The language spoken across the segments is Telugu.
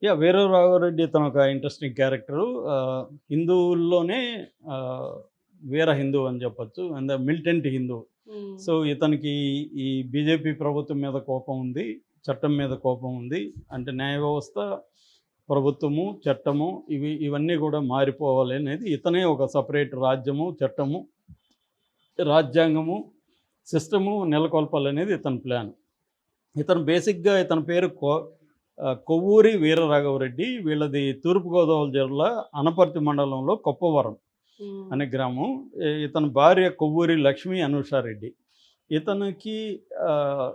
వీర రాఘవరెడ్డి తను ఒక ఇంట్రెస్టింగ్ క్యారెక్టరు. హిందువుల్లోనే ఆహ్, వీర హిందువు అని చెప్పొచ్చు. అండ్ మిలిటెంట్ హిందువు. హ్మ్. సో, ఇతనికి ఈ బీజేపీ ప్రభుత్వం మీద కోపం ఉంది. చట్టం మీద కోపం ఉంది. అంటే న్యాయ వ్యవస్థ, ప్రభుత్వము, చట్టము ఇవన్నీ కూడా మారిపోవాలి అనేది ఇతనే ఒక సెపరేట్ రాజ్యము, చట్టము, రాజ్యాంగము, సిస్టము నెలకొల్పాలనేది ఇతని ప్లాన్. ఇతను బేసిక్‌గా ఇతని పేరు కొవ్వూరి వీరరాఘవరెడ్డి. వీళ్ళది తూర్పుగోదావరి జిల్లా అనపర్తి మండలంలో కొప్పవరం హ్మ్. అనే గ్రామం. ఇతని భార్య కొవ్వూరి లక్ష్మీ అనూషారెడ్డి. ఇతనికి ఆహ్,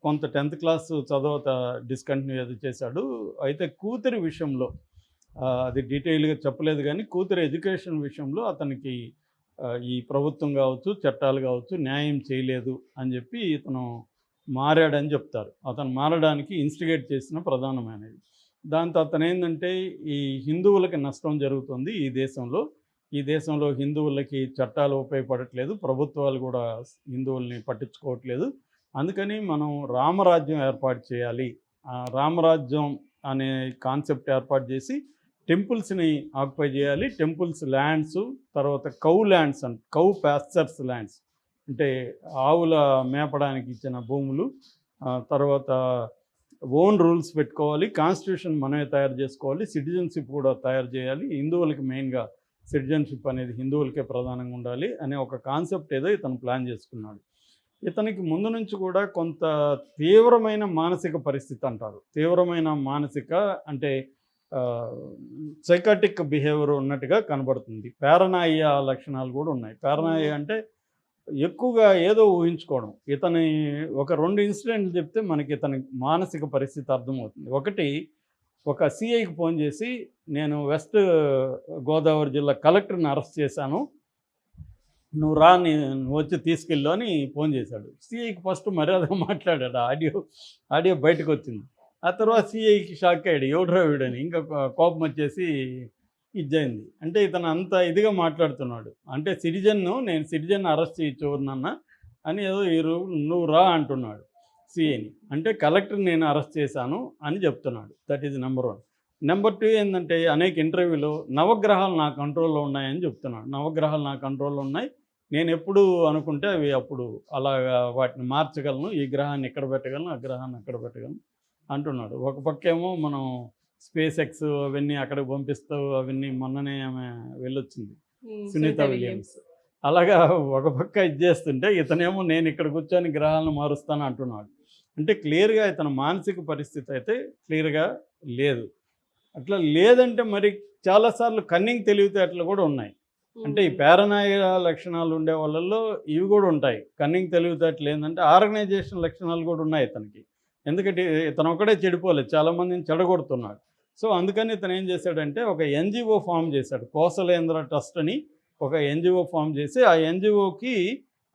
కొంత 10th క్లాస్ డిస్కంటిన్యూ అది చేశాడు. అయితే కూతురి విషయంలో అది డీటెయిల్‌గా చెప్పలేదు గానీ, కూతురి ఎడ్యుకేషన్ విషయంలో అతనికి ఈ ప్రభుత్వం గావచ్చు, చట్టాలు గావచ్చు న్యాయం చేయలేదు అని జెప్పి ఇతను మారాడని చెప్తారు. అతను మారడానికి ఇన్‌స్టిగేట్ చేసిన ప్రధానమైనది. దాంతో అతనేందంటే ఈ హిందువులకి నష్టం జరుగుతుంది ఈ దేశంలో. ఈ దేశంలో హిందువులకి చట్టాలు ఉపయోగపడట్లేదు. ప్రభుత్వాలు కూడా హిందువుల్ని పట్టించుకోవట్లేదు. అందుకని మనం రామరాజ్యం ఏర్పాటు చేయాలి. రామరాజ్యం అనే కాన్సెప్ట్ ఏర్పాటు చేసి టెంపుల్స్‌ని ఆక్యుపై చేయాలి. టెంపుల్స్ ల్యాండ్సు, తర్వాత cow lands cow pastures lands అంటే ఆవుల మేపడానికి ఇచ్చిన భూములు, తర్వాత ఓన్ రూల్స్ పెట్టుకోవాలి. కాన్స్టిట్యూషన్ మనమే తయారు చేసుకోవాలి. సిటిజన్షిప్ కూడా తయారు చేయాలి. హిందువులకి మెయిన్‌గా సిటిజన్షిప్ అనేది హిందువులకే ప్రధానంగా ఉండాలి అనే ఒక కాన్సెప్ట్ ఏదో ఇతను ప్లాన్ చేసుకున్నాడు. ఇతనికి ముందు నుంచి కూడా కొంత తీవ్రమైన మానసిక పరిస్థితి అంటారు. తీవ్రమైన మానసిక అంటే సైకాటిక్ బిహేవియర్ ఉన్నట్టుగా కనబడుతుంది. పారనాయియా లక్షణాలు కూడా ఉన్నాయి. పారనాయియా అంటే ఎక్కువగా ఏదో ఊహించుకోవడం. ఇతని ఒక 2 ఇన్సిడెంట్లు చెప్తే మనకి ఇతని మానసిక పరిస్థితి అర్థమవుతుంది. ఒకటి, ఒక సీఐకి ఫోన్ చేసి, నేను వెస్ట్ గోదావరి జిల్లా కలెక్టర్ని అరెస్ట్ చేశాను, నువ్వు రా, నువ్వు వచ్చి తీసుకెళ్ళు అని ఫోన్ చేశాడు. సీఐకి ఫస్ట్ మర్యాదగా మాట్లాడాడు. ఆడియో బయటకు వచ్చింది. ఆ తర్వాత సీఐకి షాక్ అయ్యాడు, ఎవడురా వీడని. ఇంకా కోపం వచ్చేసి ఇదయింది. అంటే ఇతను అంత ఇదిగా మాట్లాడుతున్నాడు. అంటే నేను సిటిజన్ అరెస్ట్ చేయొచ్చు ఎవరినన్న అని ఏదో నువ్వు రా అంటున్నాడు సీఐని. అంటే కలెక్టర్ నేను అరెస్ట్ చేశాను అని చెప్తున్నాడు. That is number 1. నెంబర్ 2 ఏంటంటే అనేక ఇంటర్వ్యూలో నవగ్రహాలు నా కంట్రోల్లో ఉన్నాయని చెప్తున్నాడు. నవగ్రహాలు నా కంట్రోల్లో ఉన్నాయి, నేను ఎప్పుడు అనుకుంటే అవి అప్పుడు అలాగా వాటిని మార్చగలను, ఈ గ్రహాన్ని ఇక్కడ పెట్టగలను, ఆ గ్రహాన్ని అక్కడ పెట్టగలను అంటున్నాడు. ఒక పక్కేమో మనం స్పేస్ ఎక్స్ అవన్నీ అక్కడికి పంపిస్తూ అవన్నీ మొన్ననే ఆమె వెళ్ళొచ్చింది, సునీత విలియమ్స్. అలాగా ఒక పక్క ఇది చేస్తుంటే ఇతనేమో నేను ఇక్కడ కూర్చొని గ్రహాలను మారుస్తాను అంటున్నాడు. అంటే క్లియర్గా ఇతని మానసిక పరిస్థితి అయితే క్లియర్గా లేదు. అట్లా లేదంటే మరి చాలాసార్లు కన్నింగ్ తెలివితేటలు కూడా ఉన్నాయి. అంటే ఈ పారనాయ లక్షణాలు ఉండే వాళ్ళల్లో ఇవి కూడా ఉంటాయి. కన్నింగ్ తెలివితేటలు ఏంటంటే ఆర్గనైజేషన్ లక్షణాలు కూడా ఉన్నాయి ఇతనికి. ఎందుకంటే ఇతను ఒకడే చెడిపోలేదు, చాలామందిని చెడగొడుతున్నాడు. సో అందుకని ఇతను ఏం చేశాడంటే ఒక ఎన్జిఓ ఫామ్ చేశాడు. కోసలేంద్ర ట్రస్ట్ అని ఒక ఎన్జిఓ ఫామ్ చేసి, ఆ ఎన్జిఓకి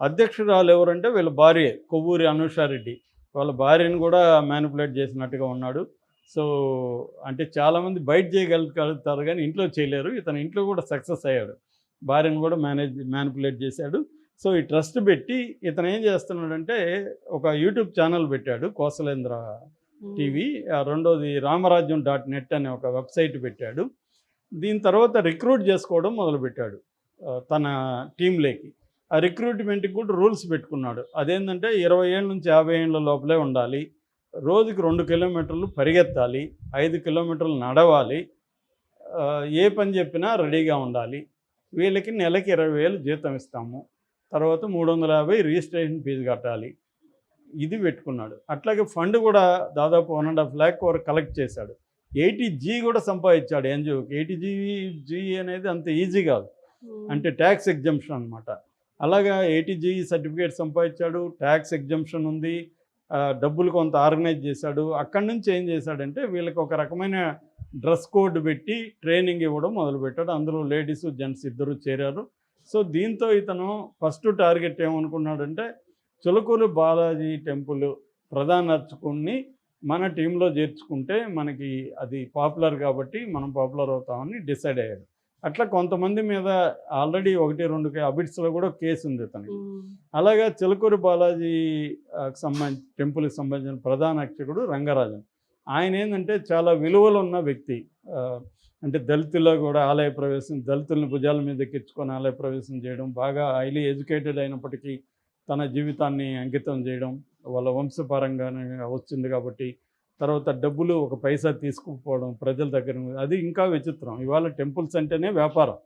అధ్యక్షురాలు ఎవరంటే వీళ్ళ భార్య కొవ్వూరి అనూషారెడ్డి. వాళ్ళ భార్యను కూడా మ్యానిపులేట్ చేసినట్టుగా ఉన్నాడు. సో అంటే చాలామంది బయట చేయగలుగుతారు కానీ ఇంట్లో చేయలేరు. ఇతను ఇంట్లో కూడా సక్సెస్ అయ్యాడు. భార్యను కూడా మ్యానిపులేట్ చేశాడు. సో ఈ ట్రస్ట్ పెట్టి ఇతను ఏం చేస్తున్నాడంటే ఒక యూట్యూబ్ ఛానల్ పెట్టాడు, కోసలేంద్ర టీవీ. రెండోది రామరాజ్యం.net అనే ఒక వెబ్సైట్ పెట్టాడు. దీని తర్వాత రిక్రూట్ చేసుకోవడం మొదలుపెట్టాడు తన టీంలోకి. ఆ రిక్రూట్మెంట్కి కూడా రూల్స్ పెట్టుకున్నాడు. అదేంటంటే 20 ఏళ్ళ నుంచి 50 ఏళ్ళ లోపలే ఉండాలి, రోజుకి 2 కిలోమీటర్లు పరిగెత్తాలి, 5 కిలోమీటర్లు నడవాలి, ఏ పని చెప్పినా రెడీగా ఉండాలి, వీళ్ళకి నెలకి 20,000 జీతం ఇస్తాము, తర్వాత 350 రిజిస్ట్రేషన్ ఫీజు కట్టాలి, ఇది పెట్టుకున్నాడు. అట్లాగే ఫండ్ కూడా దాదాపు 1.5 lakh వరకు కలెక్ట్ చేశాడు. 80G కూడా సంపాదించాడు ఎన్జిఓకి. 80G అనేది అంత ఈజీ కాదు, అంటే ట్యాక్స్ ఎగ్జంప్షన్ అనమాట. అలాగా 80G సర్టిఫికేట్ సంపాదించాడు, ట్యాక్స్ ఎగ్జంప్షన్ ఉంది, డబ్బులు కొంత ఆర్గనైజ్ చేశాడు. అక్కడి నుంచి ఏం చేశాడంటే వీళ్ళకి ఒక రకమైన డ్రెస్ కోడ్ పెట్టి ట్రైనింగ్ ఇవ్వడం మొదలుపెట్టాడు. అందులో లేడీస్ జెంట్స్ ఇద్దరు చేరారు. సో దీంతో ఇతను ఫస్ట్ టార్గెట్ ఏమనుకున్నాడంటే చిలుకూరు బాలాజీ టెంపుల్ ప్రధాన అర్చకుడిని మన టీంలో చేర్చుకుంటే మనకి అది పాపులర్ కాబట్టి మనం పాపులర్ అవుతామని డిసైడ్ అయ్యాడు. అట్లా కొంతమంది మీద ఆల్రెడీ 1-2 అబిట్స్లో కూడా కేసు ఉంది ఇతనికి. అలాగా చిలుకూరు బాలాజీ టెంపుల్కి సంబంధించిన ప్రధాన అర్చకుడు రంగరాజన్. ఆయన ఏందంటే చాలా విలువలు ఉన్న వ్యక్తి. అంటే దళితుల్లో కూడా ఆలయ ప్రవేశం, దళితుల్ని భుజాల మీద ఎక్కించుకొని ఆలయ ప్రవేశం చేయడం, బాగా హైలీ ఎడ్యుకేటెడ్ అయినప్పటికీ తన జీవితాన్ని అంకితం చేయడం, వాళ్ళ వంశపరంగానే వచ్చింది కాబట్టి. తర్వాత డబ్బులు ఒక పైసా తీసుకోకపోవడం ప్రజల దగ్గర నుంచి, అది ఇంకా విచిత్రం. ఇవాళ టెంపుల్స్ అంటేనే వ్యాపారం.